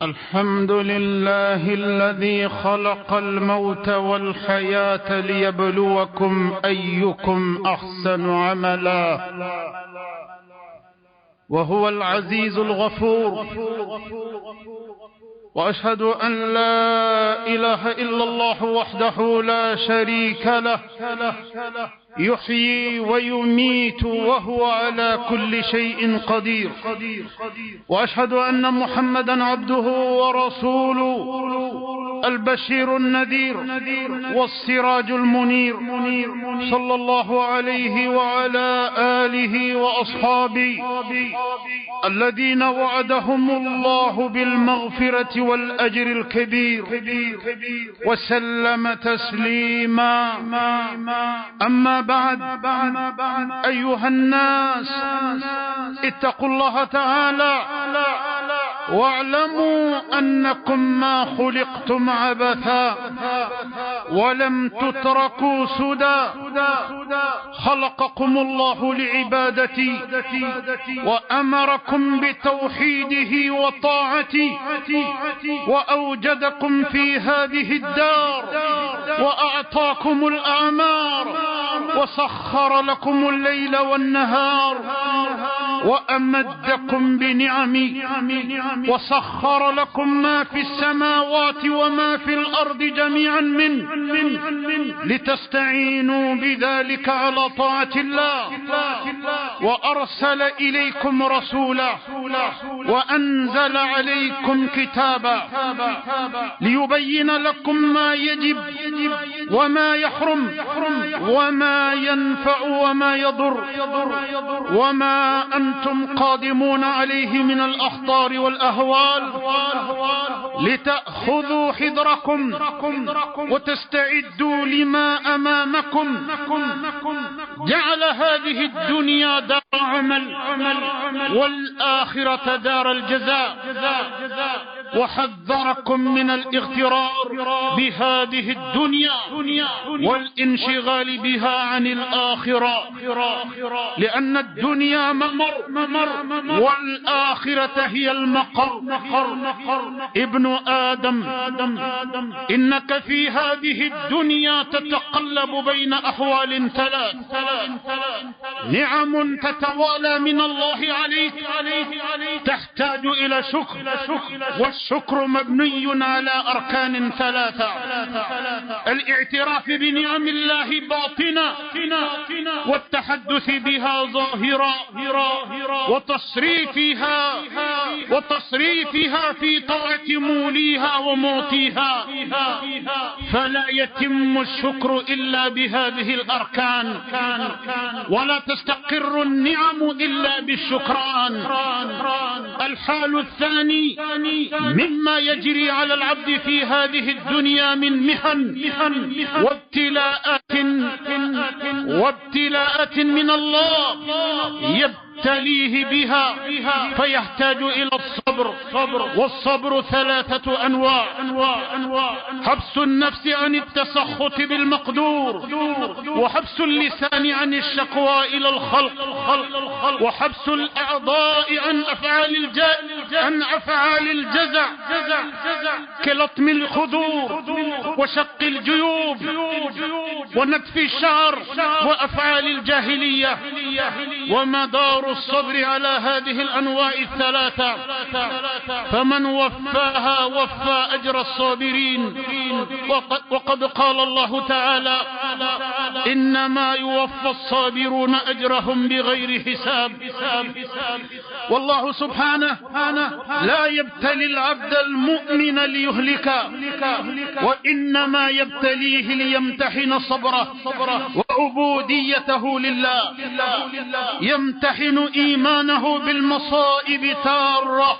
الحمد لله الذي خلق الموت والحياة ليبلوكم أيكم أحسن عملا، وهو العزيز الغفور. وأشهد أن لا إله إلا الله وحده لا شريك له، يحيي ويميت وهو على كل شيء قدير. وأشهد أن محمدا عبده ورسوله، البشير النذير والسراج المنير، صلى الله عليه وعلى آله وأصحابه الذين وعدهم الله بالمغفرة والأجر الكبير، وسلم تسليما. أما بعد، أيها الناس، اتقوا الله تعالى واعلموا أنكم ما خلقتم عبثا ولم تتركوا سدى. خلقكم الله لعبادتي وأمركم بتوحيده وطاعته، وأوجدكم في هذه الدار وأعطاكم الأعمار، وسخر لكم الليل والنهار، وأمدكم بنعمي، وسخر لكم ما في السماوات وما في الأرض جميعا منه، لتستعينوا بذلك على طاعة الله. وأرسل إليكم رسولا، وأنزل عليكم كتابا ليبين لكم ما يجب وما يحرم، وما ينفع وما يضر، وما أنتم قادمون عليه من الأخطار والأهوال، لتأخذوا حذركم وتستعدوا لما أمامكم. جعل هذه الدنيا دار عمل، والآخرة دار الجزاء، وحذركم من الاغترار بهذه الدنيا والانشغال بها عن الآخرة، لأن الدنيا ممر والآخرة هي المقر. ابن آدم، إنك في هذه الدنيا تتقلب بين أحوال ثلاث: نعم تتوالى من الله عليك تحتاج إلى شكر، والشكر مبني على أركان ثلاثة: الاعتراف بنعم الله باطنة، والتحدث بها ظاهرة، وتصريفها في طاعة موليها ومعطيها. فلا يتم الشكر إلا بهذه الأركان، ولا تستقر النعم إلا بالشكران. الحال الثاني مما يجري على العبد في هذه الدنيا من محن وابتلاءات من الله يبتليه بها، فيحتاج إلى الصبر. والصبر ثلاثة أنواع: حبس النفس عن التسخط بالمقدور، وحبس اللسان عن الشكوى إلى الخلق، وحبس الأعضاء عن أفعال الجزع كلطم الخدور وشق الجيوب ونتف الشعر وأفعال الجاهلية. ومدار الصبر على هذه الأنواع الثلاثة، فمن وفاها وفى أجر الصابرين. وقد قال الله تعالى: إنما يوفى الصابرون أجرهم بغير حساب. والله سبحانه لا يبتلي العبد المؤمن ليهلك، وإنما يبتليه ليمتحن صبره وعبوديته لله، يمتحن إيمانه بالمصائب تارة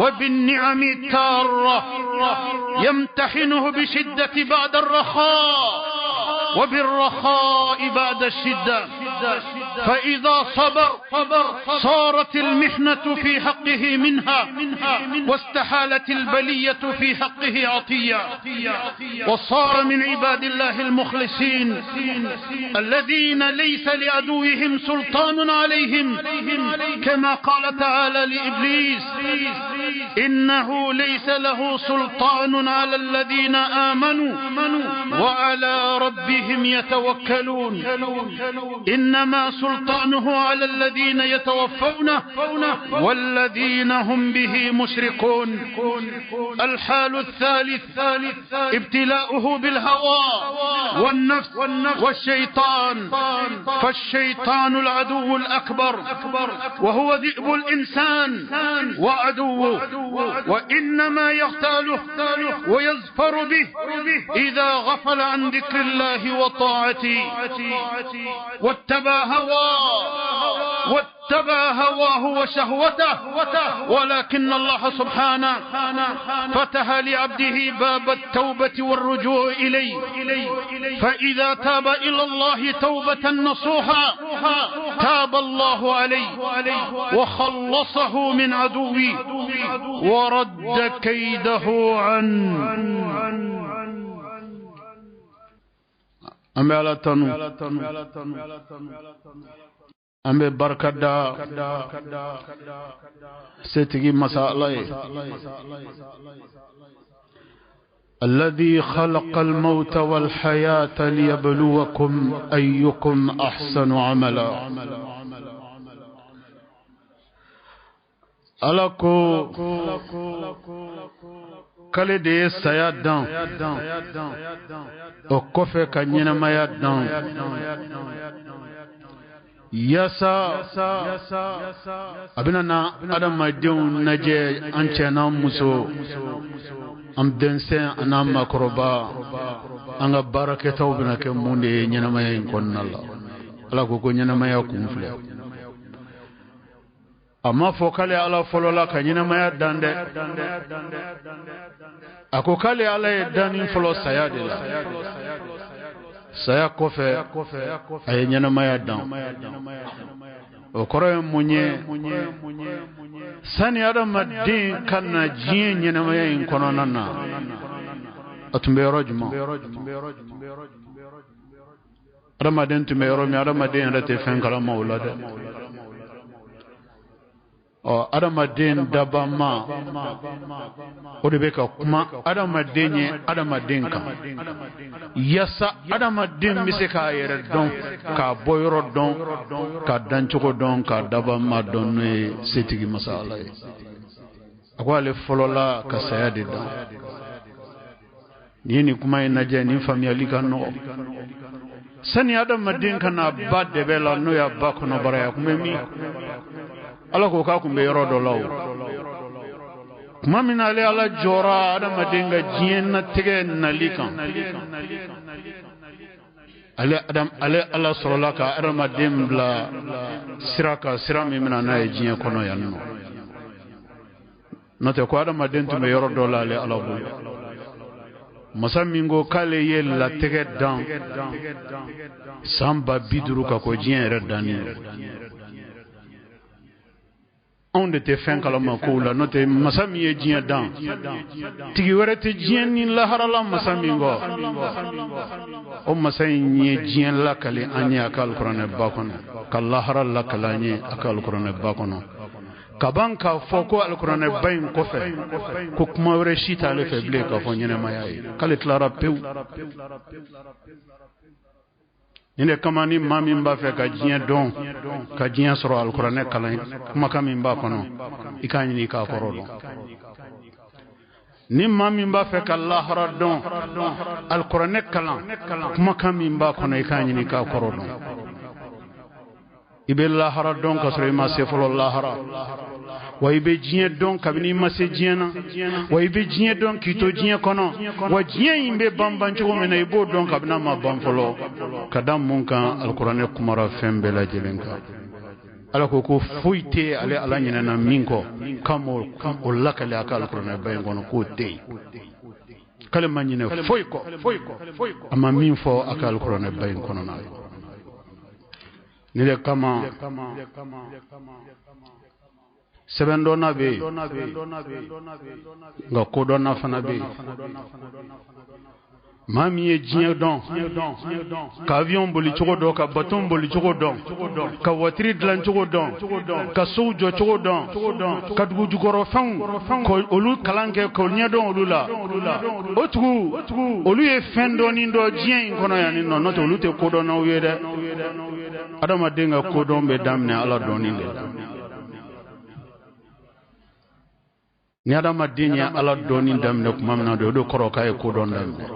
وبالنعم تارة، يمتحنه بشدة بعد الرخاء وبالرخاء بعد الشدة. فإذا صبر صارت المحنة في حقه منها، واستحالت البلية في حقه عطية، وصار من عباد الله المخلصين الذين ليس لعدوهم سلطان عليهم، كما قال تعالى لإبليس: إنه ليس له سلطان على الذين آمنوا وعلى ربهم يتوكلون إنما سلطانه على الذين يتوفونه والذين هم به مشركون. الحال الثالث ابتلاؤه بالهوى والنفس والشيطان، فالشيطان العدو الأكبر وهو ذئب الإنسان وعدوه، وإنما يغتاله ويزفر به إذا غفل عن ذكر الله وطاعته واتبع هواه وشهوته. ولكن الله سبحانه فتح لعبده باب التوبة والرجوع إليه، فإذا تاب إلى الله توبة نصوحا تاب الله عليه وخلصه من عدوه ورد كيده عنه. أمي على تنو أمي بركدا ستجي مسألة الذي خلق الموت والحياة ليبلوكم أيكم أحسن عملا. ألاكو kale de ye saya dan o kɔfɛ ka ɲɛnamaya dan yasa a bɛna na adamadenw lajɛ an cɛ n'an muso an denmisɛn an n'an makɔrɔba an ka baarakɛtaw bɛna kɛ mun de ye ɲɛnamaya in kɔnɔna la. Ala ko ko ɲɛnamaya kun filɛ a ma fɔ k'ale ala fɔlɔ la ka ɲɛnamaya dan dɛ, a ko k'ale ala ye danni fɔlɔ saya de la, saya kɔfɛ a ye ɲɛnamaya dan. o kɔrɔ ye mun ye? sani adamaden ka na diɲɛ ɲɛnamaya in kɔnɔna na a tun bɛ yɔrɔ jumɛn? adamaden tun bɛ yɔrɔ min adamaden yɛrɛ tɛ fɛn kalama o la dɛ. adamaden dabama o de bɛ ka kuma adamaden ye adamaden kan, yasa adamaden bɛ se k'a yɛrɛ dɔn, k'a bɔ yɔrɔ dɔn, k'a dancogo dɔn, k'a dabama dɔn. n'o ye setigi masa Ala ye. a ko ale fɔlɔ la ka saya de dan. ni nin kuma in lajɛ nin faamuyali ka nɔgɔ. sani adamaden ka na ba dɛbɛ la n'o y'a ba kɔnɔbaraya kun bɛ min? Ala ko k'a kun bɛ yɔrɔ dɔ la o. tuma min na ale ala jɔra adamaden ka diɲɛnatigɛ nali kan, ale ala sɔrɔla ka adamaden bila sira kan, sira min bɛna n'a ye diɲɛ kɔnɔ yan nɔ. n'o tɛ ko adamaden tun bɛ yɔrɔ dɔ la ale ala bolo. masa min ko k'ale ye latigɛ dan san 50 kan ko diɲɛ yɛrɛ danni. anw de tɛ fɛn kalama kow la, n'o tɛ masa min ye diɲɛ dan tigi wɛrɛ tɛ diɲɛ ni laharala masa min kɔ. o masa in ye diɲɛ lakale an ye a ka alikuranɛ ba kɔnɔ, ka lahara lakale an ye a ka alikuranɛ ba kɔnɔ. kaban k'a fɔ ko alikuranɛ ba in kɔfɛ ko kuma wɛrɛ si t'ale fɛ bilen k'a fɔ ɲɛnɛmaya ye, k'ale tilara pewu. ni de kama ni maa min b'a fɛ ka diɲɛ dɔn, ka diɲɛ sɔrɔ alikuranɛ kalan kumakan min b'a kɔnɔ i k'a ɲini k'a kɔrɔ dɔn. ni maa min b'a fɛ ka lahara dɔn, alikuranɛ kalan kumakan min b'a kɔnɔ i k'a ɲini k'a kɔrɔ dɔn. i bɛ lahara dɔn ka sɔrɔ i ma se fɔlɔ lahara, wa i bɛ diɲɛ dɔn kabini i ma se diɲɛ na, wa i bɛ diɲɛ dɔn k'i to diɲɛ kɔnɔ, wa diɲɛ in bɛ ban cogo min na i b'o dɔn kabini a ma ban fɔlɔ. ka da mun kan alikuranɛ kumara fɛn bɛɛ lajɛlen kan. ala ko foyi tɛ ale ala ɲinɛna min kɔ k'amo o lakale a ka alikuranɛ ba in kɔnɔ k'o tɛ yen. k'ale ma ɲinɛ foyi kɔ, a ma min fɔ a ka alikuranɛ ba in kɔnɔna ye. ni de kama sɛbɛn dɔnna bɛ yen nka kodɔnna fana bɛ yen. Mami ye diɲɛ dɔn ka avion boli cogo dɔn ka bateau boli cogo dɔn ka voiture dilan cogo dɔn ka sow jɔ cogo dɔn ka dugu jukɔrɔ fɛnw olu kalan kɛ k'o ɲɛdɔn olu la o tugu olu ye fɛn dɔɔni dɔ diɲɛ in kɔnɔ yan nɔ n'o tɛ olu tɛ kodɔnnaw ye dɛ adamaden ka kodɔn bɛ daminɛ Ala dɔɔni de la ni adamaden ye Ala dɔɔni daminɛ tuma min na o de kɔrɔ k'a ye kodɔn daminɛ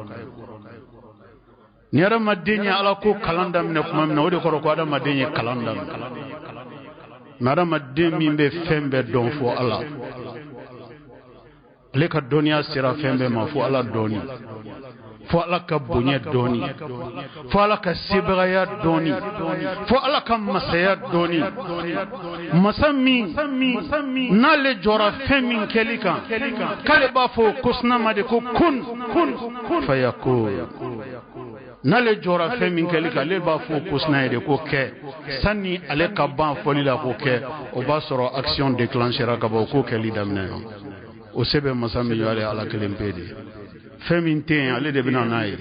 ni adamaden ye Ala ko kalan daminɛ tuma min na o de kɔrɔ ko adamaden ye kalan daminɛ mais adamaden min bɛ fɛn bɛɛ dɔn fo Ala ale ka dɔnniya sera fɛn bɛɛ ma fo Ala dɔɔni fo Ala ka bonya dɔɔni fo Ala ka sebagaya dɔɔni fo Ala ka masaya dɔɔni masa min n'ale jɔra fɛn min kɛli kan k'ale b'a fɔ kosuna de ko kun fayakun n'ale jɔra fɛn min kɛli kan ale b'a fɔ kosuna de ko kɛ sanni ale ka ban fɔli la ko kɛ o b'a sɔrɔ action déclenchera ka bɔ ko kɛli daminɛ o se bɛ masa min ale Ala kelen pe de fɛn min tɛ yen ale de bɛna n'a ye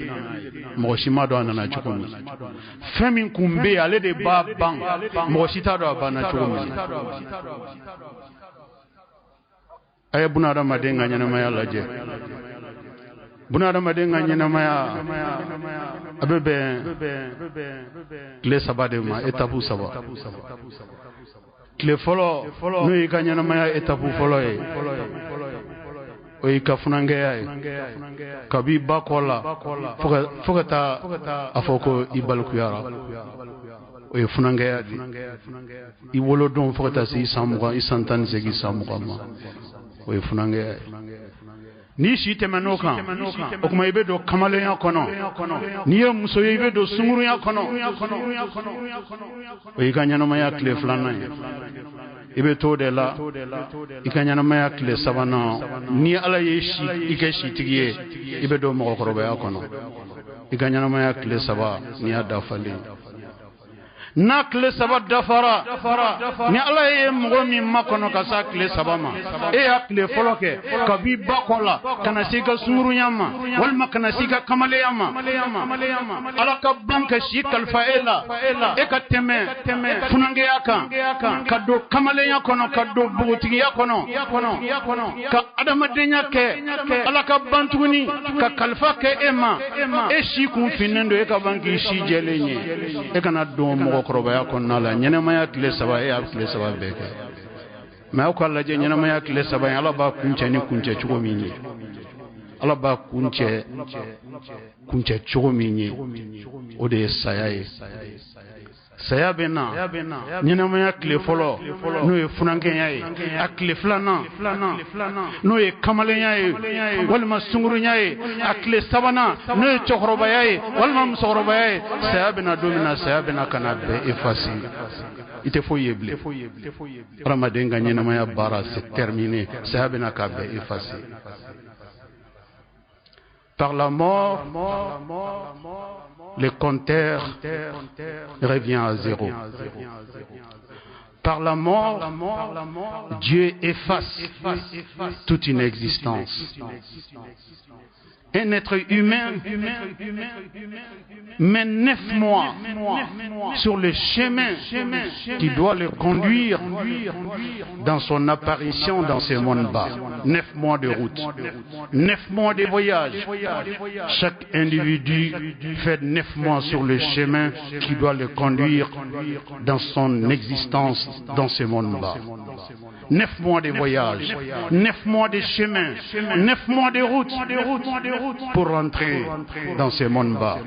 mɔgɔ si ma dɔn a nana cogo min fɛn min kun bɛ yen ale de b'a ban mɔgɔ si t'a dɔn a banna cogo min a ye bunadamaden ka ɲɛnamaya lajɛ bunadamaden ka ɲɛnamaya a bɛ bɛn tile 3 de ma étape 3 tile fɔlɔ n'o y'i ka ɲɛnamaya étape fɔlɔ ye o y'i ka funangɛya ye kabi ba kɔ la fo ka taa a fɔ ko i balikuyara o ye funangɛya de i wolodon fo ka taa se i san 20 i san 18 san 20 ma o ye funangɛya ye n'i si tɛmɛn'o kan o kuma i bɛ don kamalenya kɔnɔ n'i ye muso ye i bɛ don sungurunya kɔnɔ o y'i ka ɲɛnamaya tile 2nan ye i bɛ to de la i ka ɲɛnamaya tile 3nan ni Ala ye i kɛ sitigi ye i bɛ don mɔgɔkɔrɔbaya kɔnɔ i ka ɲɛnamaya tile 3 n'i y'a dafalen n'a tile 3 dafara ni Ala ye mɔgɔ min makɔnɔ ka se tile 3 ma e y'a tile fɔlɔ kɛ kabi ba kɔ la ka na se i ka sungurunya ma walima ka na se i ka kamalenya ma Ala ka ban ka si kalifa e la e ka tɛmɛ funangɛya kan ka don kamalenya kɔnɔ ka don bogotigiya kɔnɔ ka adamadenya kɛ Ala ka ban tuguni ka kalifa kɛ e ma e si kun finnen don e ka ban k'i si jɛlen ye e kana don mɔgɔkɔrɔbaya kɔnɔna la ɲɛnamaya tile 3 e y'a tile 3 bɛɛ kɛ mais aw ka lajɛ ɲɛnamaya tile 3 in Ala b'a kuncɛ ni kuncɛ cogo min ye Ala b'a kuncɛ cogo min ye o de ye saya ye saya bɛ na ɲɛnamaya tile fɔlɔ n'o ye funangɛnya ye a tile 2nan n'o ye kamalenya ye walima sungurunya ye a tile 3nan n'o ye cɛkɔrɔbaya ye walima musokɔrɔbaya ye saya bɛ na don min na saya bɛ na ka na bɛɛ effacer i tɛ foyi ye bilen adamaden ka ɲɛnamaya baara c'est terminé saya bɛ na ka bɛɛ effacer par la mort le compteur revient à 0. Par la mort, Dieu efface toute une existence. Un être humain met 9 mois sur le chemin qui doit le conduire dans son apparition dans ce monde bas. 9 mois de route, 9 mois de voyage. Chaque individu fait 9 mois sur le chemin qui doit le conduire dans son existence dans ce monde bas. 9 mois de voyage, 9 mois de chemin, 9 mois de route pour rentrer dans ce monde bas.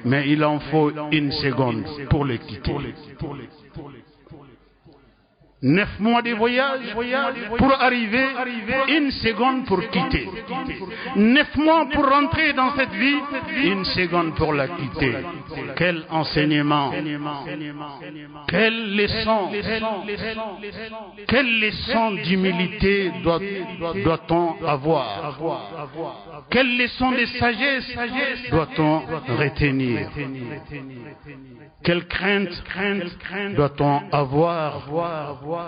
Mais il en faut une seconde pour le quitter. 9 mois de voyage pour arriver, une seconde pour quitter. 9 mois pour rentrer dans cette vie, une seconde pour la quitter. Quel enseignement, quelle leçon d'humilité doit-on avoir? Quelle leçon de sagesse doit-on retenir? Quelle crainte doit-on avoir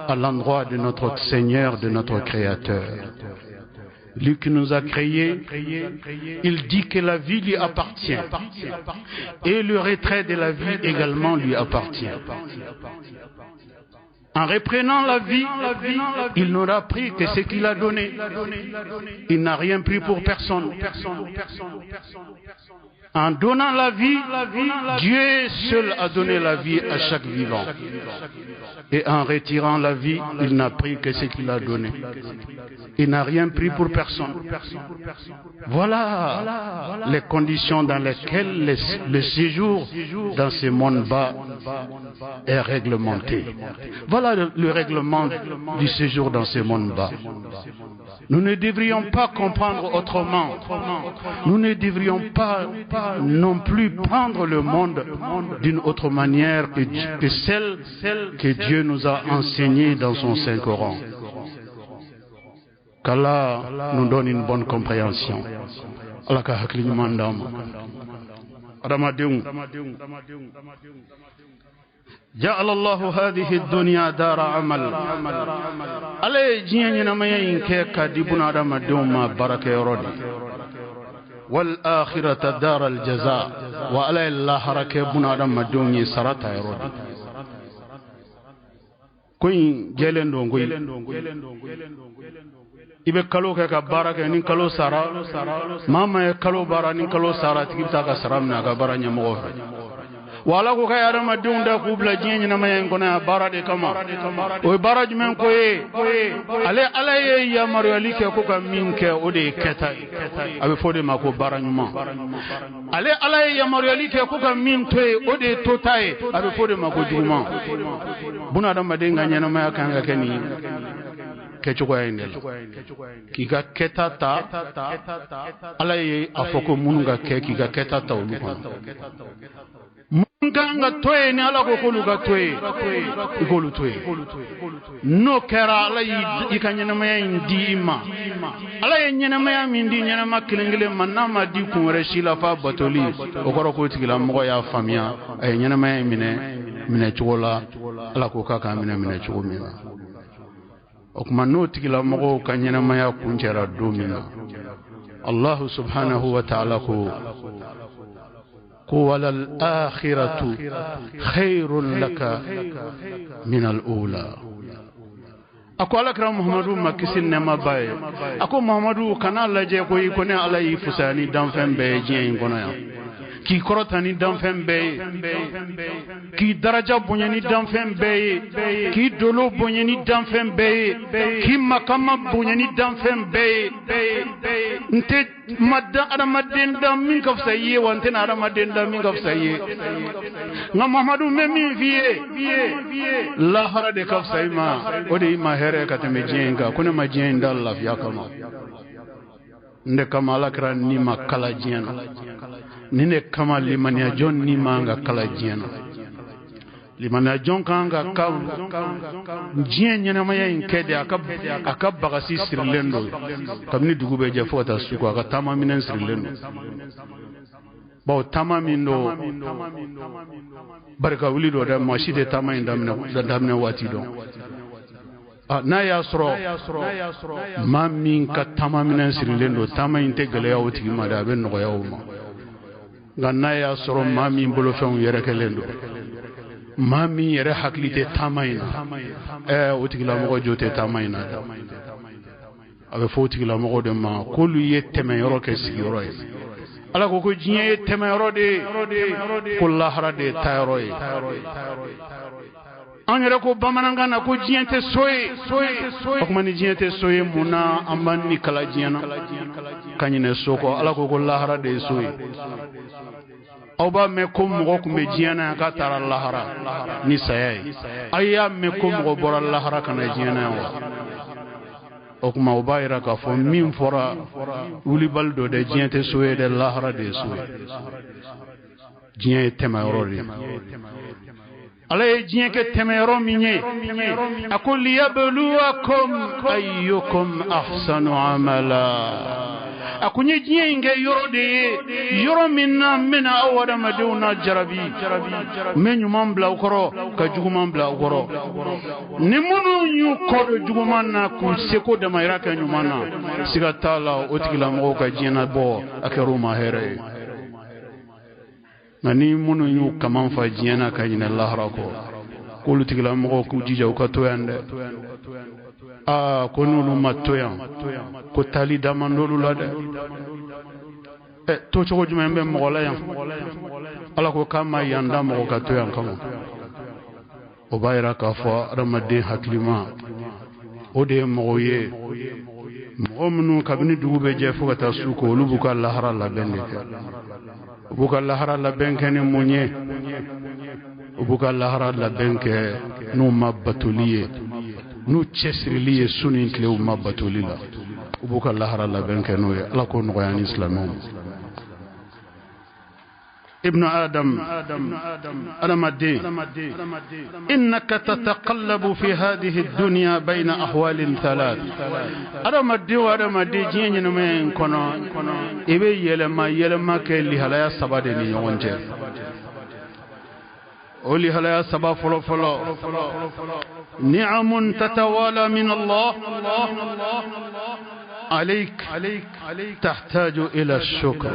à l'endroit de notre Seigneur, de notre Créateur? lui qui nous a créés, il dit que la vie lui appartient et le retrait de la vie également lui appartient. En reprenant la vie, il n'aura pris que ce qu'il a donné. Il n'a rien pris pour personne. En donnant la vie, Dieu seul a donné la vie à chaque vivant. Et en retirant la vie, il n'a pris que ce qu'il a donné. Il n'a rien pris pour personne. Voilà les conditions dans lesquelles le séjour dans ce monde bas est réglementé. Voilà le règlement du séjour dans ce monde bas. Nous ne devrions pas comprendre autrement. Nous ne devrions pas non plus prendre le monde d'une autre manière que celle que Dieu nous a enseignée dans son Saint-Coran. Qu'Allah nous donne une bonne compréhension. Allah ka hakli mandam. Ramadeun. جعل الله هذه الدنيا دار عمل على جينا ما ينكك دبنا رمضان ما بركة رودي والآخرة دار الجزاء وعلى الله ركبنا رمضان يسرت رودي كوين جلن دونغوي ibe kalo ke ka baraka ni kalo sara mama e kalo bara ni kalo sara tikita ka saram na ka bara nyamo wala ko kay adama dunda kubla jenyi na mayen kona bara de kama o bara jumen ko ale alaye ya mariali ke ko kam minke o de keta abe fode mako bara nyuma ale alaye ya mariali ke ko kam min to o de totai abe fode mako juma buna adama de nganya na maya kanga keni kechuko yindel kiga ketata alaye afoko munga ke kiga ketata uluko munga toye ni ala ko koluga toye ikolu toye no kera alaye ikanyana maya indima alaye nyana maya mindi nyana makilengele manama di kunre shila fa batoli okoro ko tigila mo ya famia ay nyana maya mine chugola ala ko kaka mine chugomina okuma no tigila mo kanyana maya kunjera domina Allah subhanahu wa ta'ala ko walal akhiratu khairun laka min al-ula ako alakra muhammadu makisin ne mabaye ako muhammadu kana laje ko ikone alayi fusani dan fembe jien kono ya ki korotani dan fembe ki daraja bonyani dan fembe ki dolo bonyani dan fembe ki makama bonyani dan fembe nte madda adamaden dam min kaf saye wante na adamaden dam min kaf saye nga muhammadu memi vie la hara de kaf sayma odi ma here katame jenga kuna ma jenda la fiya kama nde kama alakra ni makala jena nine kama limania jon ni manga kala jena limania jon kanga ka jenya na maya inkede akabba si sirlendo kamni dugube je fota suko aka tamaminen sirlendo bawo tamamindo barka wulido da mashide tamaminda damne wati don na yasro mamin ka tamaminen sirlendo tamayinte gele ya woti ma da ben no yawma ganna yasro mamin bolo fen yere kelendo mami yere haklite tamayna woti la mo jote tamayna abe foti la mo de ma kolu yeteme yoro ke sigiro ala ko jiye teme yoro de kullu harade tayro anyere ko bamananga na ko jiyente soye ko ni jiyente soye muna amani kala jiyana kanyine soko ala ko lahara de soye oba me ko mo ko me jiyana ka tara lahara ni sayay ayya me ko mo bora lahara kana jiyana wa okuma obaira ka fo min fora wuli baldo de jiyente soye de lahara de soye jiyente mayorori على جينك تميرو مني أقول يبلوكم أيكم أحسن عملا akunye jiye nge yoro de yoro minna mena awada maduna jarabi men nyumam bla ukoro ka juguman bla ukoro ni munu nyu kodo juguman na ku seko de mayra ka nyumana siga tala otigila mo ka jina bo akaruma here nani munu nyu kaman fa jina ka ina Allah rako kulu tigila mo ku jija ka toyande ko nulu matoyan ko tali damandolu la de to chogo juma mbe mo la yan ala ko kama yanda mo ka toyan kama o bayra ka fo ramade haklima o de mo ye mo munu kabini dugube je fo ta suko lubu ka lahara la benke buka lahara la benke ni munye buka lahara la benke no mabatuliye nu chesriliye sunin klew mabatulila buka lahara la benke no ya la ko no ya ni islamom ابن آدم أدمدي إنك تتقلب في هذه الدنيا بين أحوال ثلاث أدمدي وأدمدي جين من كنا إبي يلما كلي هلا سبادني يونجر أولي هلا سبا فلو نعم تتوالى من الله عليك تحتاج إلى الشكر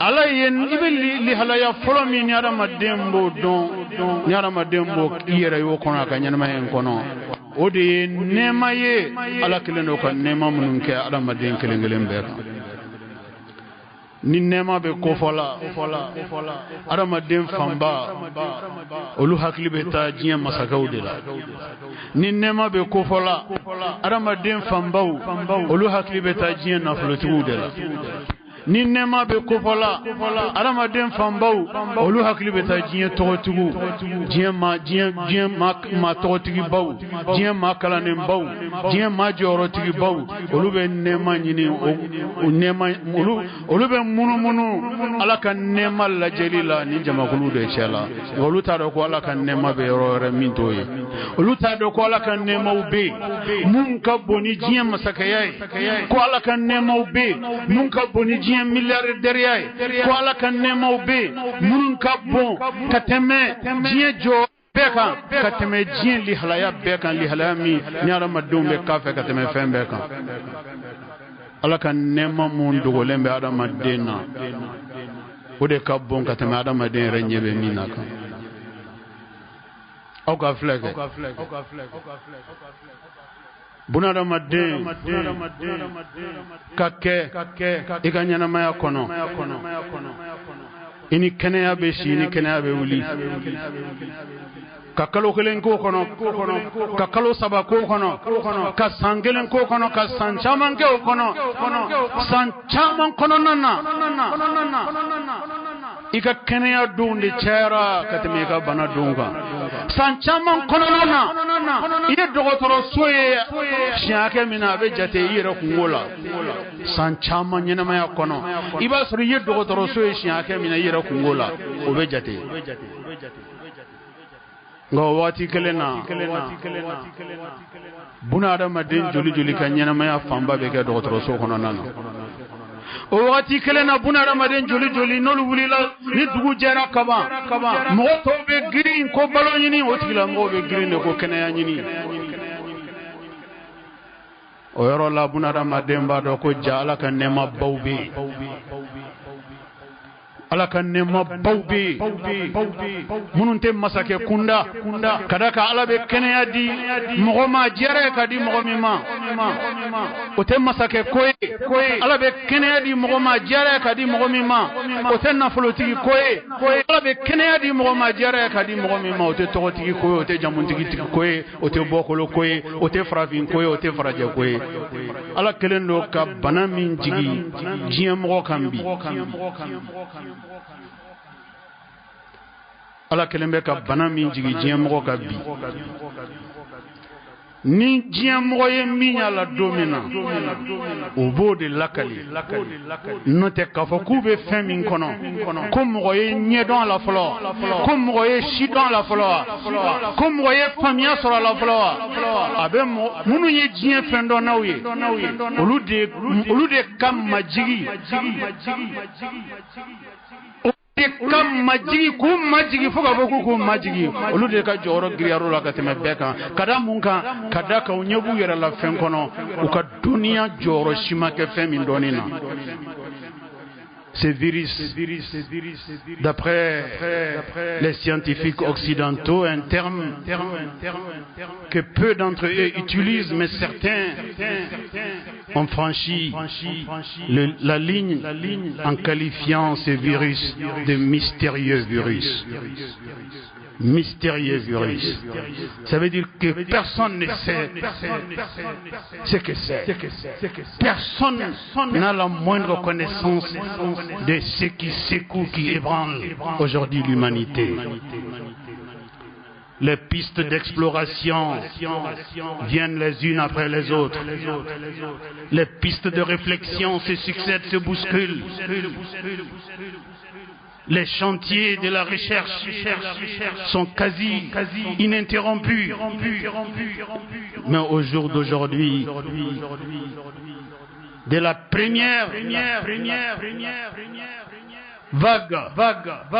علي اللي هلا يفلو من يرم الدمبو يرم الدمبو يرى يوكونا كنينما ينكونا ودي نما يه على كلنو كان نما منك يرم الدين كلنجلين بيكا ni nema be ko fola adama den famba olu hakli be ta jiya masakaw de la ni nema be ko fola adama den famba olu hakli be ta jiya nafolotigiw de la ni nema be ko fola adama den famba olu hakli be ta jiya togotigiw jiya ma togotigi baw jiya ma kalanen baw jiya ma jorotigi baw olu be nema nyini o nema olu be munu ala kan nema la jelila ni jamakulu de chela olu ta do ko ala kan nema be yoro min toye olu ta do ko ala kan nema ube mun ka boni jiya masakayai ko ala kan nema ube mun ka boni jiya milliardaire yai ko ala kan nema ube mun ka bon kateme jiya jo beka kateme jiya li halaya beka li halaya mi nyara madumbe kafe kateme fembeka ala kan nema mun dogolembe adama dena ode ka bon kateme adama den renyebe minaka au ka fleke bunada madden kakke ikanyana maya kono ini kenaya be shi ni kenaya be wuli kakalo kelen ko kono kakalo saba ko kono ka sangelen ko kono ka sanchaman ke kono sanchaman kono nana ika kenaya dunde chera kateme ka bana dunga sanchaman kono nana ide dogotoro soye shiake mina be jate yire kungola sanchaman nyina maya kono iba suru ide dogotoro soye shiake mina yire kungola obe jate ngo wati kelena buna adama den joli kanyana maya famba be ga dogotoro so kono nana o wati kelena buna adama den joli nolu wulila ni dugu jera kaba mo to be green ko balo nyini o tigila mo be green ko kenaya nyini o yoro la buna adama den ba do ko jala kan nema bawbe ala kan nema bawbe mununte masake kunda kadaka ala be kenaya di mogoma jere kadi mogomima o te masake koy ala be kenaya di mogoma jere kadi mogomima o te nafolotigi koy ala be kenaya di mogoma jere kadi mogomima o te togotigi koy o te jamuntigi koy o te bokolo koy o te frafin koy o te faraje koy ala kelendo ka bana min jigi jiye mogo kambi ala kelembe ka bana min jigi jiye mogo ka bi ni diɲɛ mɔgɔ ye min y'a la don min na o b'o de lakali n'o tɛ k'a fɔ k'u bɛ fɛn min kɔnɔ ko mɔgɔ ye ɲɛdɔn a la fɔlɔ ko mɔgɔ ye sidɔn a la fɔlɔ wa ko mɔgɔ ye faamuya sɔrɔ a la fɔlɔ wa a bɛ minnu ye diɲɛ fɛn dɔnnaw ye olu de ka majigi ka majigi k'u majigi fo ka fɔ k'u majigi olu de ka jɔyɔrɔ giriyar'u la ka tɛmɛ bɛɛ kan ka da mun kan ka da kan u ɲɛ b'u yɛrɛ la fɛn kɔnɔ u ka duniya jɔyɔrɔ si ma kɛ fɛn min dɔɔnin na. Ces virus, d'après les scientifiques occidentaux, un terme que peu d'entre eux utilisent, mais certains ont franchi la ligne en qualifiant ces virus de mystérieux virus. Mystérieux virus. Ça veut dire que personne ne sait ce que c'est. Personne n'a la moindre connaissance de ce qui secoue, qui ébranle aujourd'hui l'humanité. Les pistes d'exploration viennent les unes après les autres. Les pistes de réflexion se succèdent, se bousculent. Les chantiers de la recherche sont quasi ininterrompus. Mais au jour d'aujourd'hui, de la première vague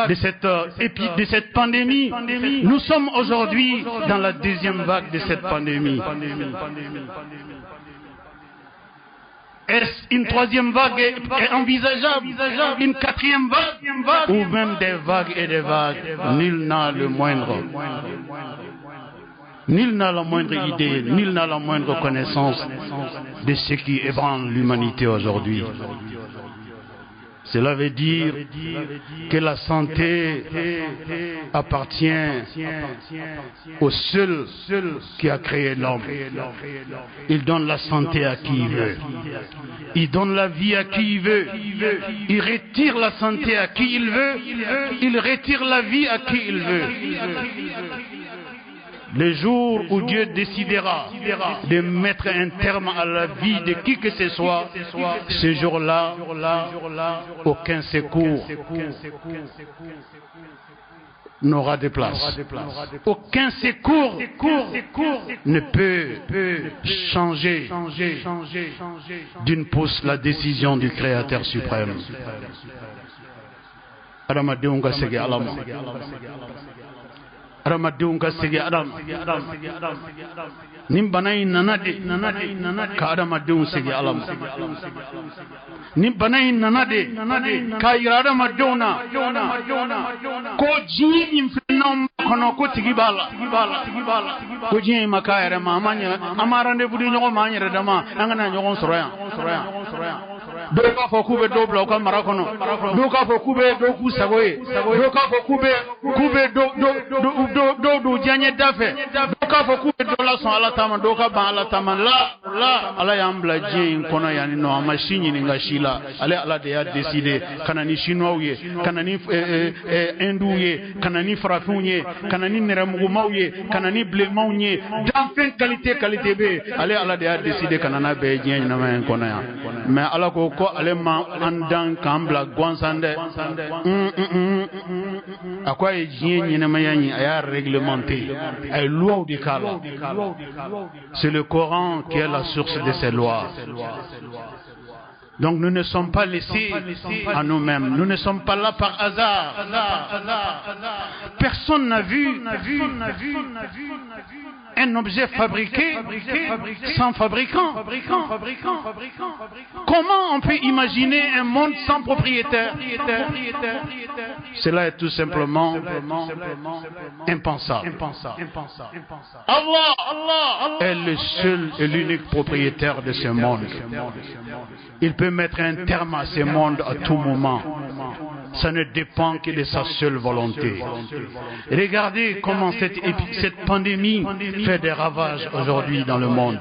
de cette pandémie, nous sommes aujourd'hui dans la deuxième vague de cette pandémie. Est-ce une troisième vague est envisageable, une quatrième vague, ou même des vagues et des vagues? Nul n'a le moindre. Nul n'a la moindre idée, nul n'a la moindre connaissance de ce qui ébranle l'humanité aujourd'hui. Cela veut dire que la santé appartient au seul qui a créé l'homme. Il donne la santé à qui il veut. Il donne la vie à qui il veut. Il retire la santé à qui il veut. Il retire la vie à qui il veut. Le jour où Dieu décidera de mettre un terme à la vie de qui que ce soit, ce jour-là, aucun secours n'aura de place. Aucun secours ne peut changer d'une pouce la décision du Créateur suprême. Adamadenw ka segi adam nin bana in nana de ka adamadenw segi ala ma nin bana in nana de ka yira adamadenw na ko diɲɛ in fɛnnaw kɔnɔ ko tigi b'a la ko diɲɛ in ma k'a yɛrɛ ma an ma rendez-vous di ɲɔgɔn ma an yɛrɛ dama an kana ɲɔgɔn sɔrɔ yan. Dɔw k'a fɔ k'u bɛ dɔw bila u ka mara kɔnɔ, dɔw k'a fɔ k'u bɛ dɔw k'u sago ye, dɔw k'a fɔ k'u bɛ dɔw don diɲɛ da fɛ, dɔw k'a fɔ k'u bɛ dɔw lasɔn ala ta ma, dɔw ka ban ala ta ma. La ala y'an bila diɲɛ in kɔnɔ yan nɔ, a ma si ɲininka si la, ale ala de y'a décidé ka na ni chinois ye, ka na ni hinduw ye, ka na ni farafinw ye, ka na ni nɛrɛmugumaw ye, ka na ni bilenmaw ye, danfɛn qualité bɛ yen, ale ala de y'a décidé ka na n'a bɛɛ ye diɲɛ ɲɛnama in kɔnɔ yan. Mais ala ko ale ma an dan k'an bila gansan dɛ. A ko a ye diɲɛ ɲɛnamaya in a y'a réglementé, a ye lois de k'a la. C'est le Coran qui est la source de ces lois. Donc nous ne sommes pas laissés à nous-mêmes. Nous ne sommes pas là par hasard. Personne n'a vu un objet fabriqué sans fabricant. Comment on peut imaginer un monde sans propriétaire? Cela est tout simplement impensable. Allah est le seul et l'unique propriétaire de ce monde. Il peut mettre un terme à ce monde à tout moment. Ça ne dépend que de sa seule volonté. Regardez comment cette pandémie fait des ravages aujourd'hui dans le monde.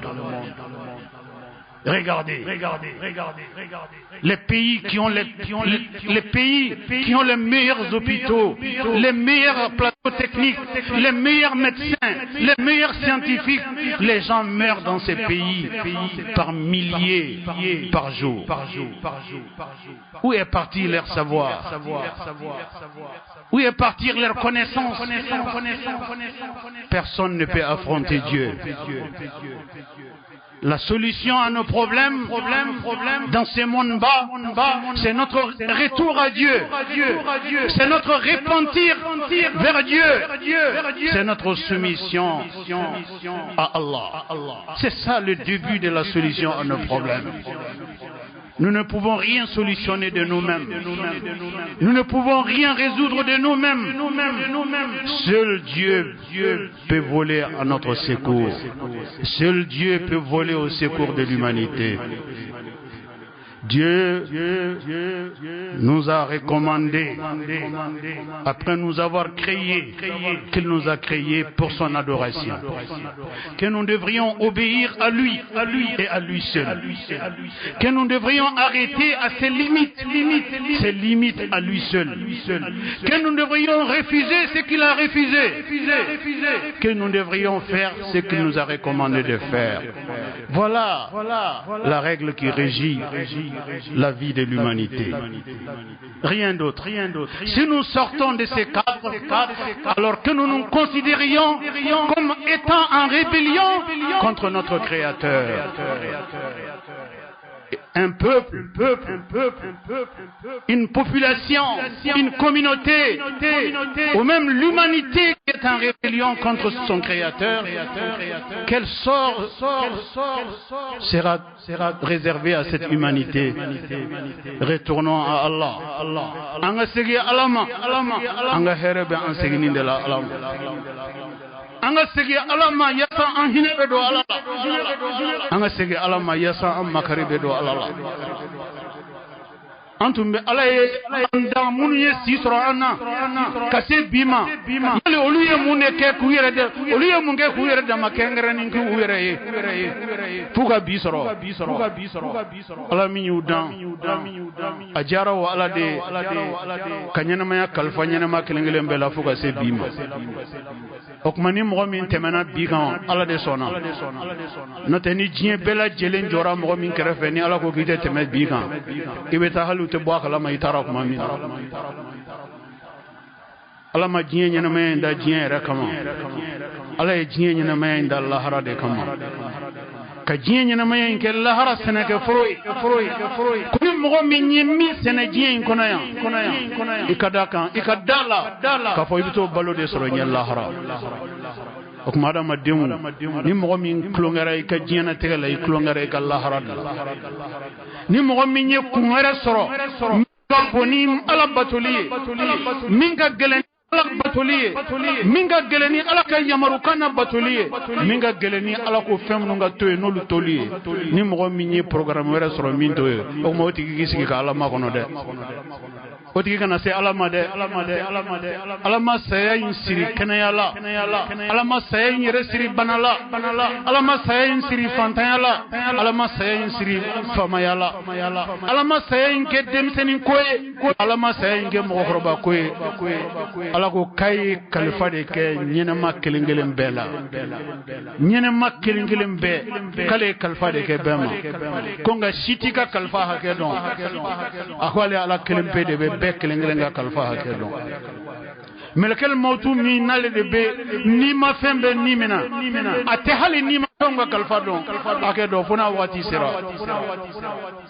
Regardez. Les pays qui ont les meilleurs hôpitaux, les meilleurs plateaux techniques, les meilleurs médecins, les meilleurs scientifiques, les gens meurent dans ces pays par milliers par jour. Où est parti leur savoir? Où est parti leur connaissance? Personne ne peut affronter Dieu. La solution à nos problèmes dans ce monde bas, c'est notre retour à Dieu. C'est notre repentir vers Dieu. C'est notre soumission à Allah. C'est ça le début de la solution à nos problèmes. Nous ne pouvons rien solutionner de nous-mêmes. Nous ne pouvons rien résoudre de nous-mêmes. Seul Dieu peut voler à notre secours. Seul Dieu peut voler au secours de l'humanité. Dieu nous a recommandé, après nous avoir créés, qu'il nous a créés pour son adoration, que nous devrions obéir à lui et à lui seul, que nous devrions arrêter à ses limites à lui seul, que nous devrions refuser ce qu'il a refusé, que nous devrions faire ce qu'il nous a recommandé de faire. Voilà la règle qui régit la vie de l'humanité. Rien d'autre. Si nous sortons de ces cadres, alors que nous nous considérions comme étant en rébellion contre notre Créateur, un peuple, une population, une communauté, ou même l'humanité qui est en rébellion contre son Créateur, quel sort sera réservé à cette humanité? Retournons à Allah. Anga segi alama, anga herebe an segi nindela alama. Anga segi alama yasa an hinebe do alala. Anga segi alama yasa an makaribe do alala. Antumbe alaye anda munye sisro ana kase bima yale oluye mune ke kuyere de oluye munge kuyere de makengere ninki uyere fuga bisro ala mi yudan ajara wa ala de kanyana maya kalfa nyana makelengele mbela fuga se bima okmani mo min temana bigan ala de sona noteni jien bela jelen jora mo min krefe ni ala ko gite temet bigan ibeta halu te boaka la may tarak mami ala ma jien nyana may nda jien ra kama ala e jien nyana may nda lahara de kama ka jien nyana may ke lahara senake froy ko mo min nyimi sene jien kono ya ikadala ka fo ibito balode soro nyal lahara ok madama demu ni mo min klongara ka jiena tegala i klongara ka lahara ni mo min ye kunara soro ko ni ala batuli minga gelen ala batuli minga geleni ala ka yamaru kana batuli minga geleni ala ko femnu nga toy no lu toli ni mo min ye programme wera soro min to o mo tigi gisigi ka ala ma kono de o tigi kana se alama saya in siri kenayala alama saya in yere siri banala alama saya in siri fantayala alama saya in siri famayala alama saya in ke demsenin koye alama saya in ke mogoroba koye alako kay kalfa de ke nyena makkelengelen bela nyena makkelengelen be kale kalfa de ke bema konga shitika kalfa hake don akwale ala kelempe de be bekelenga kalfa hakedo melkel mautu mi nale de be ni ma fembe ni mina ate hali ni ma tonga kalfa don hakedo fona wati sira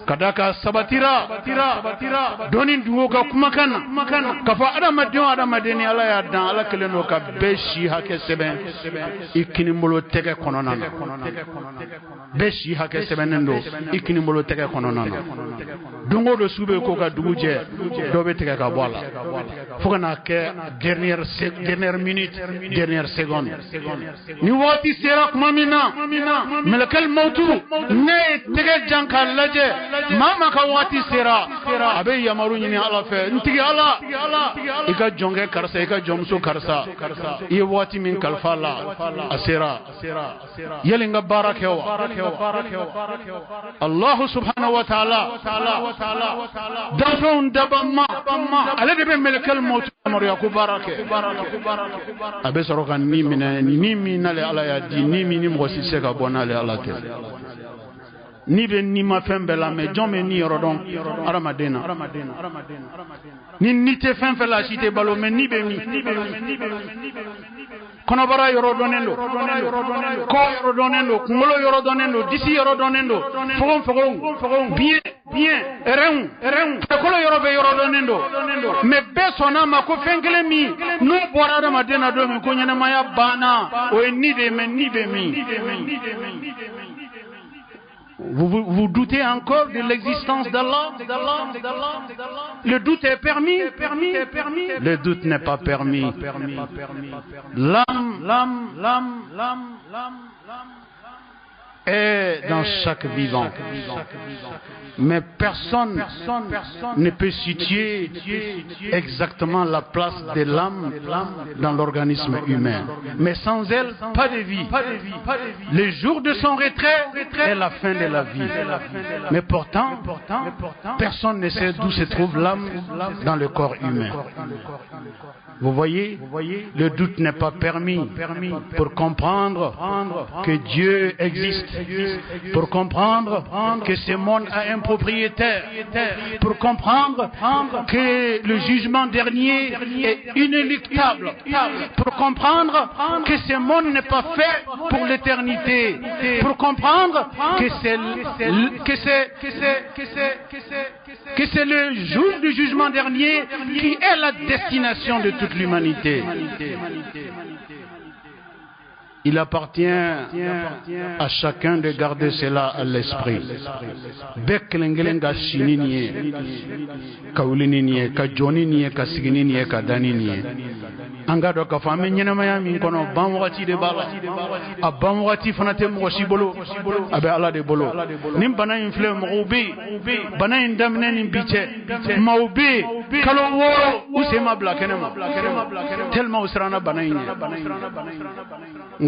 kadaka sabatira donin duwo ka kuma kana kafa adama deni ala ya dan ala keleno ka beshi hake seben ikini mbolo tege kononana beshi hake sebenendo ikini mbolo tege kononana dungo do sube ko ka duguje dobe tege ka bola fogana ke dernière minute dernière seconde ni wati sera kuma mina ملك الموت نتجه جنك اللجة ما كواتي سرا أبي يمروني على فه نتجه على إيكا جونغ كرسا إيكا جومسو كرسا يواتي من كالفالا أسرا يلينغ بارك هو الله سبحانه وتعالى دفعون دبما على دب ملك الموت مريكو بارك أبي سرقان نيمي نالي على يدي نيمي نمغسي سيكا بونالي على تل نيبي نيما فنبلا مي جومي ني يردون أرمادينا ni nite fen fe la cité balo men ni be mi kono bara yoro donendo ko yoro donendo ngolo yoro donendo disi yoro donendo fogom bien ereun ko yoro be yoro donendo me be sona ma ko fenkele mi no bora da madena do mi ko nyana maya bana o ni be men ni be mi. Vous doutez encore de l'existence d'Allah? Le doute est permis? Le doute n'est pas permis. L'âme est dans chaque vivant. Mais personne ne peut situer exactement la place de l'âme dans l'organisme humain. Mais sans elle, pas de vie. Le jour de son retrait est la fin de la vie. Mais pourtant, personne ne sait d'où se trouve l'âme dans le corps humain. Vous voyez, le doute n'est pas permis pour comprendre que Dieu existe, pour comprendre que ce monde a un propriétaire, pour comprendre que le jugement dernier est inéluctable, pour comprendre que ce monde n'est pas fait pour l'éternité, pour comprendre que c'est le jour du jugement dernier qui est la destination de toute l'humanité. Il appartient à chacun de garder cela à l'esprit. Bekelengelenga shininiye, ka uliniye, ka joniniye, ka siginiye, ka daniniye. Angado ka fami nyina maya min kono ban wati de bala. Abban wati fanate mo shibolo, abe ala de bolo. Nim bana infle mo ubi, bana indamne nim biche, maubi, kalo wo usema blakenema. Tellement usrana bana yin.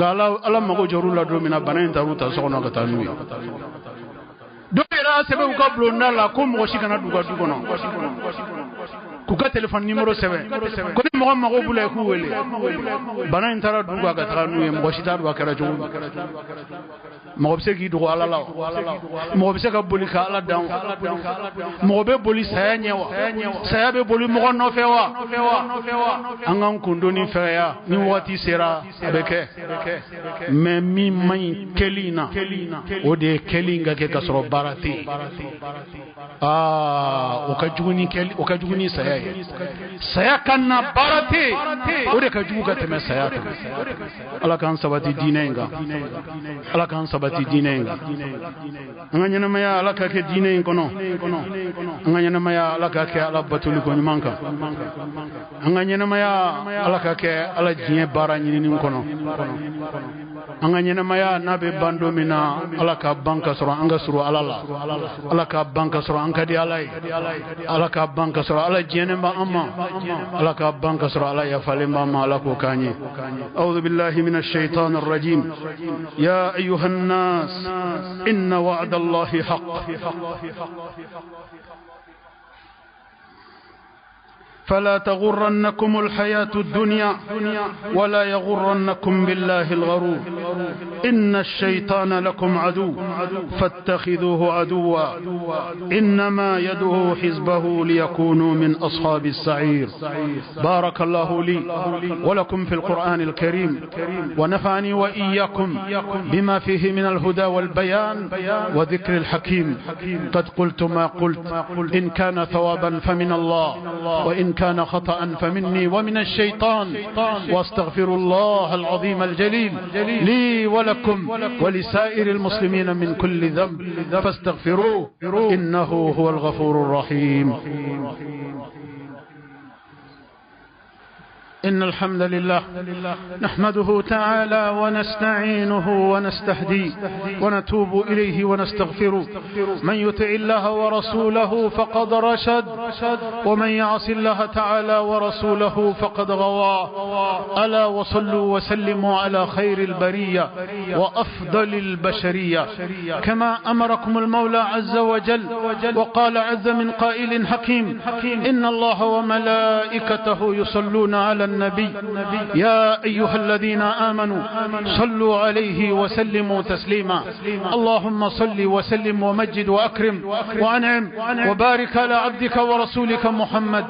Allah mago jorula do mina bana intaruta sokono kata nuyi do era sebe ko blonda la ko mo shikana duga dugono ku ka téléphone numéro 7 ko ni mo mago bula ku wele bana intara duga kata nuyi mo shita do kara jogu mo bse gi do ala la mo bse ka boli ka ala down mo be boli saya nyewa saya be boli mo no fewa angan kundo ni feya ni wati sera abeke mais mi may kelina o de kelinga ke kasro barati o ka juguni saya kanna barati o de ka juga teme saya ala kan sabati dinenga ala kan sabati dinenga nganyana maya ala ka ke dinen kono nganyana maya ala ka ke ala batuli ko nymanka nganyana maya ala ka ke ala jien bara nyini kono anganyana maya nabe bando mina ala ka banka soro anga suru alala ala ka banka soro anka di alai ala ka banka soro ala jene ba amma ala ka banka soro ala ya fale mama ala ko kanye a'udhu billahi minash shaitanir rajim ya ayuhan nas inna wa'da allahi haqq فلا تغرنكم الحياة الدنيا ولا يغرنكم بالله الغرور إن الشيطان لكم عدو فاتخذوه عدوا إنما يدعو حزبه ليكونوا من أصحاب السعير. بارك الله لي ولكم في القرآن الكريم ونفعني وإياكم بما فيه من الهدى والبيان وذكر الحكيم. قد قلت ما قلت إن كان ثوابا فمن الله وإن كان خطأ فمني ومن الشيطان واستغفر الله العظيم الجليل لي ولكم ولسائر المسلمين من كل ذنب فاستغفروه إنه هو الغفور الرحيم. إن الحمد لله نحمده تعالى ونستعينه ونستهديه ونتوب إليه ونستغفره. من يطع الله ورسوله فقد رشد، ومن يعص الله تعالى ورسوله فقد غوى. ألا وصلوا وسلموا على خير البرية وأفضل البشرية، كما أمركم المولى عز وجل وقال عز من قائل حكيم: إن الله وملائكته يصلون على النبي يا أيها الذين آمنوا صلوا عليه وسلموا تسليما. اللهم صل وسلم ومجد وأكرم وأنعم وبارك على عبدك ورسولك محمد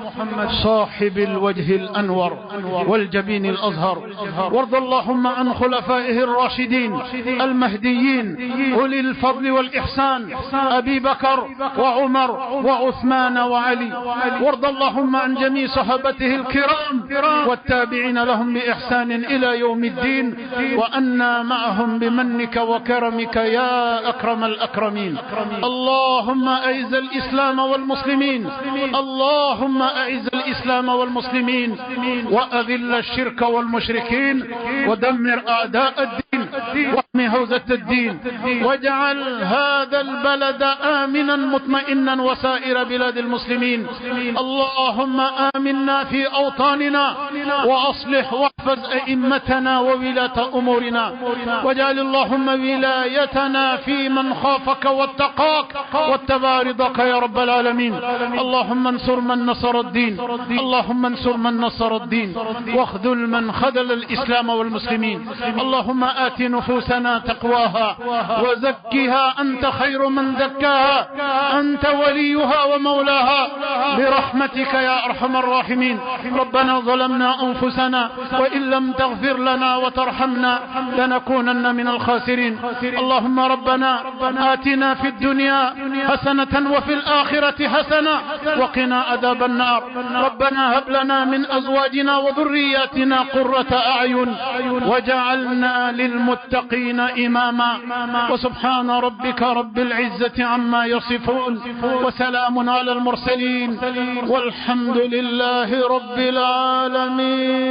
صاحب الوجه الأنور والجبين الأزهر. وارض اللهم عن خلفائه الراشدين المهديين أولي الفضل والإحسان، أبي بكر وعمر وعثمان وعلي. وارض اللهم عن جميع صحابته الكرام والتابعين لهم بإحسان إلى يوم الدين، وأنا معهم بمنك وكرمك يا أكرم الأكرمين. اللهم أعز الإسلام والمسلمين، اللهم أعز الإسلام والمسلمين، وأذل الشرك والمشركين، ودمر أعداء الدين، واحمي حوزة الدين، واجعل هذا البلد آمنا مطمئنا وسائر بلاد المسلمين. اللهم آمنا في أوطاننا، وأصلح واحفظ أئمتنا وولاة أمورنا، واجعل اللهم ولايتنا في من خافك واتقاك واتبع رضاك يا رب العالمين. اللهم انصر من نصر الدين، اللهم انصر من نصر الدين، واخذل من خذل الإسلام والمسلمين. اللهم آت نفوسنا تقواها وزكها أنت خير من زكاها، أنت وليها ومولاها برحمتك يا أرحم الراحمين. ربنا ظلمنا أنفسنا، وإن لم تغفر لنا وترحمنا لنكونن من الخاسرين. اللهم ربنا آتنا في الدنيا حسنة وفي الآخرة حسنة وقنا عذاب النار. ربنا هب لنا من أزواجنا وذرياتنا قرة أعين وجعلنا للمتقين إماما. وسبحان ربك رب العزة عما يصفون، وسلام على المرسلين، والحمد لله رب العالمين.